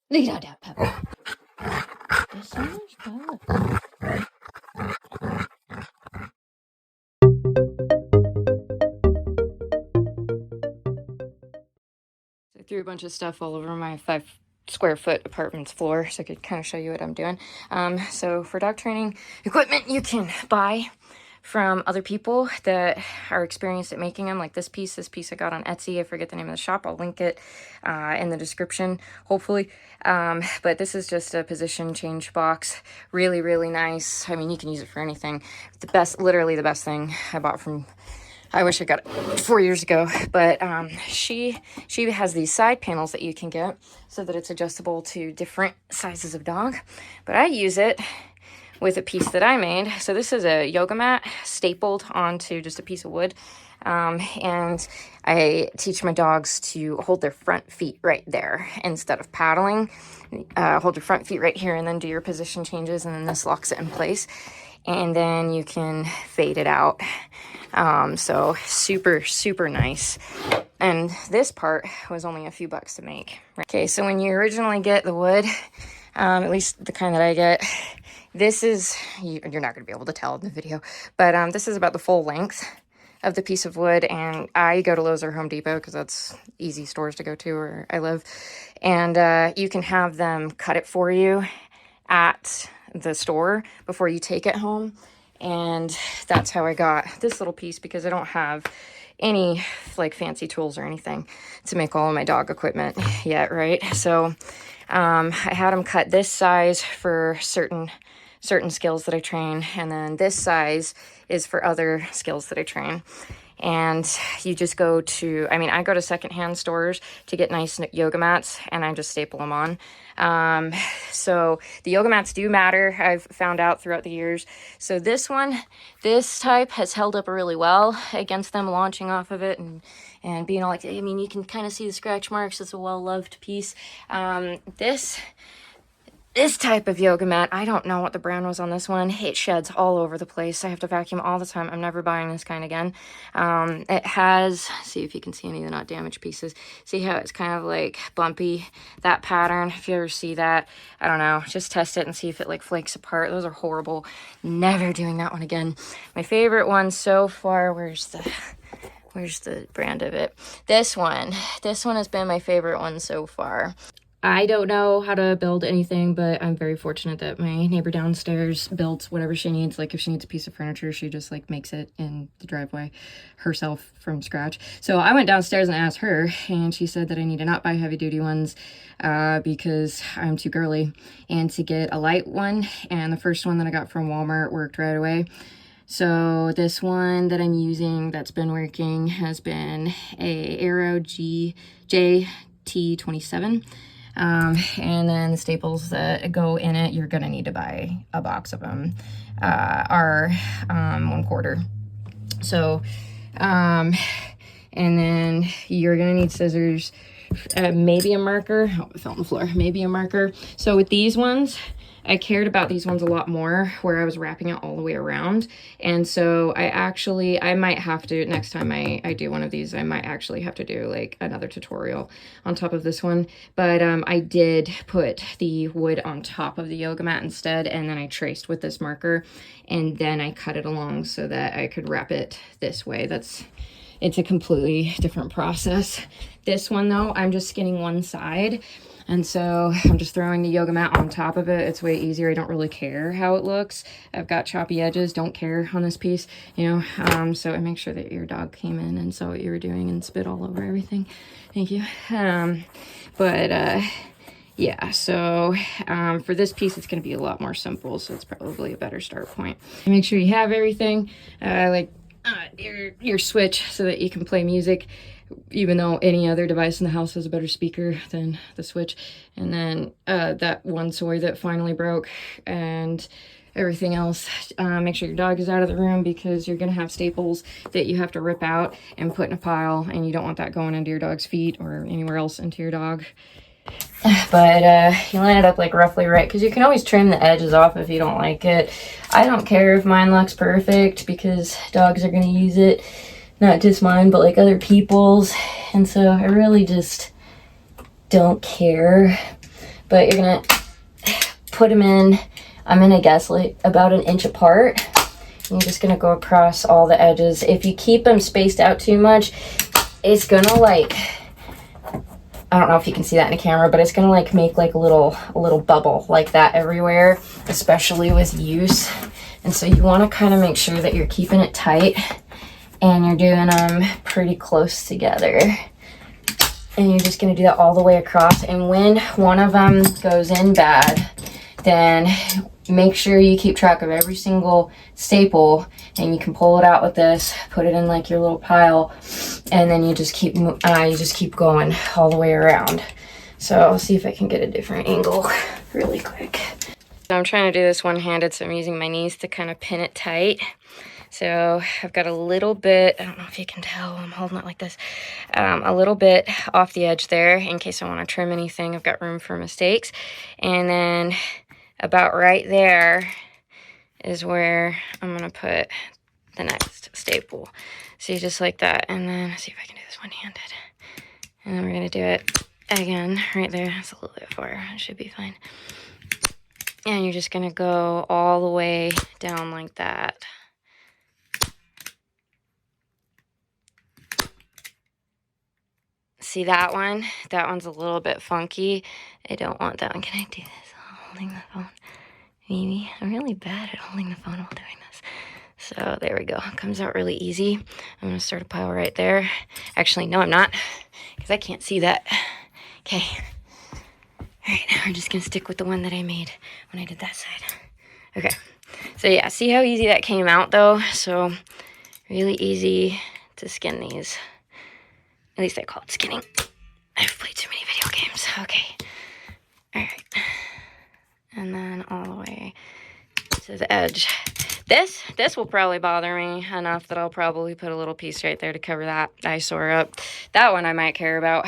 Look at that puppy. There's so much pup. I threw a bunch of stuff all over my 5 square foot apartment's floor so I could kind of show you what I'm doing. So for dog training equipment, you can buy from other people that are experienced at making them, like this piece I got on Etsy. I forget the name of the shop. I'll link it in the description, hopefully. But this is just a position change box. Really, really nice. I mean, you can use it for anything. Literally the best thing I bought from, I wish I got it 4 years ago, but she has these side panels that you can get so that it's adjustable to different sizes of dog. But I use it with a piece that I made. So this is a yoga mat stapled onto just a piece of wood. And I teach my dogs to hold their front feet right there instead of paddling. Hold your front feet right here and then do your position changes, and then this locks it in place. And then you can fade it out. So super, super nice. And this part was only a few bucks to make. Okay, so when you originally get the wood, at least the kind that I get, this is, you're not going to be able to tell in the video, but this is about the full length of the piece of wood. And I go to Lowe's or Home Depot because that's easy stores to go to where I live. And you can have them cut it for you at the store before you take it home. And that's how I got this little piece, because I don't have any like fancy tools or anything to make all of my dog equipment yet, right? So I had them cut this size for certain skills that I train, and then this size is for other skills that I train. And you just go to, I mean, I go to secondhand stores to get nice yoga mats, and I just staple them on. So the yoga mats do matter, I've found out throughout the years. So this type has held up really well against them launching off of it and being all like, I mean, you can kind of see the scratch marks. It's a well-loved piece. This type of yoga mat, I don't know what the brand was on this one. It sheds all over the place. I have to vacuum all the time. I'm never buying this kind again. It has, see if you can see any of the not damaged pieces. See how it's kind of like bumpy, that pattern. If you ever see that, I don't know, just test it and see if it like flakes apart. Those are horrible. Never doing that one again. My favorite one so far, where's the brand of it? This one has been my favorite one so far. I don't know how to build anything, but I'm very fortunate that my neighbor downstairs built whatever she needs. Like if she needs a piece of furniture, she just like makes it in the driveway herself from scratch. So I went downstairs and asked her, and she said that I need to not buy heavy duty ones because I'm too girly, and to get a light one. And the first one that I got from Walmart worked right away. So this one that I'm using that's been working has been a Aero JT27. And then the staples that go in it, you're gonna need to buy a box of them, are 1/4. So, and then you're gonna need scissors, maybe a marker. Oh, it fell on the floor. Maybe a marker. So with these ones, I cared about these ones a lot more, where I was wrapping it all the way around. And so I might have to, next time I do one of these, I might actually have to do like another tutorial on top of this one. But I did put the wood on top of the yoga mat instead, and then I traced with this marker, and then I cut it along so that I could wrap it this way. It's a completely different process. This one though, I'm just skinning one side. And so I'm just throwing the yoga mat on top of it. It's way easier. I don't really care how it looks. I've got choppy edges, don't care on this piece, you know. So I make sure that your dog came in and saw what you were doing and spit all over everything. Thank you. Yeah, so for this piece, it's going to be a lot more simple. So it's probably a better start point. Make sure you have everything, your switch so that you can play music, even though any other device in the house has a better speaker than the Switch. And then that one toy that finally broke, and everything else. Make sure your dog is out of the room, because you're gonna have staples that you have to rip out and put in a pile, and you don't want that going into your dog's feet or anywhere else into your dog. But you line it up like roughly right, because you can always trim the edges off if you don't like it. I don't care if mine looks perfect, because dogs are gonna use it. Not just mine, but like other people's. And so I really just don't care. but you're gonna put them in, I'm gonna guess like about an inch apart. You're just gonna go across all the edges. If you keep them spaced out too much, it's gonna like, I don't know if you can see that in the camera, but it's gonna like make like a little bubble like that everywhere, especially with use. And so you wanna kind of make sure that you're keeping it tight and you're doing them pretty close together. And you're just gonna do that all the way across. And when one of them goes in bad, then make sure you keep track of every single staple, and you can pull it out with this, put it in like your little pile, and then you just keep going all the way around. So I'll see if I can get a different angle really quick. So I'm trying to do this one-handed, so I'm using my knees to kind of pin it tight. So I've got a little bit, I don't know if you can tell, I'm holding it like this, a little bit off the edge there in case I want to trim anything. I've got room for mistakes. And then about right there is where I'm going to put the next staple. See, just like that. And then see if I can do this one-handed. And then we're going to do it again right there. It's a little bit far. It should be fine. And you're just going to go all the way down like that. See that one? That one's a little bit funky. I don't want that one. Can I do this while holding the phone? Maybe. I'm really bad at holding the phone while doing this. So there we go. It comes out really easy. I'm going to start a pile right there. Actually, no, I'm not, because I can't see that. Okay. All right, now we're just going to stick with the one that I made when I did that side. Okay. So yeah, see how easy that came out though? So really easy to skin these. At least I call it skinning. I've played too many video games. Okay. All right. And then all the way to the edge. This will probably bother me enough that I'll probably put a little piece right there to cover that eyesore up. That one I might care about.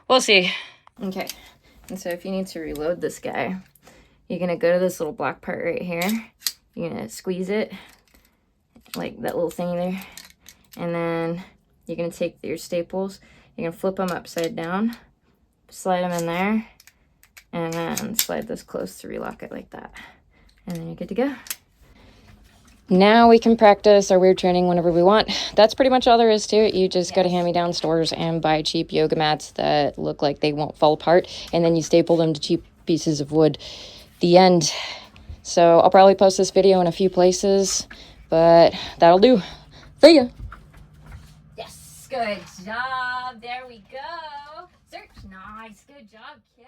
We'll see. Okay. And so if you need to reload this guy, you're going to go to this little black part right here. You're going to squeeze it, like that little thingy there. And then you're going to take your staples, you're going to flip them upside down, slide them in there, and then slide this close to relock it like that. And then you're good to go. Now we can practice our weird training whenever we want. That's pretty much all there is to it. You just go to hand-me-down stores and buy cheap yoga mats that look like they won't fall apart, and then you staple them to cheap pieces of wood. The end. So I'll probably post this video in a few places, but that'll do. See ya! Good job. There we go. Search. Nice. Good job, kiddo.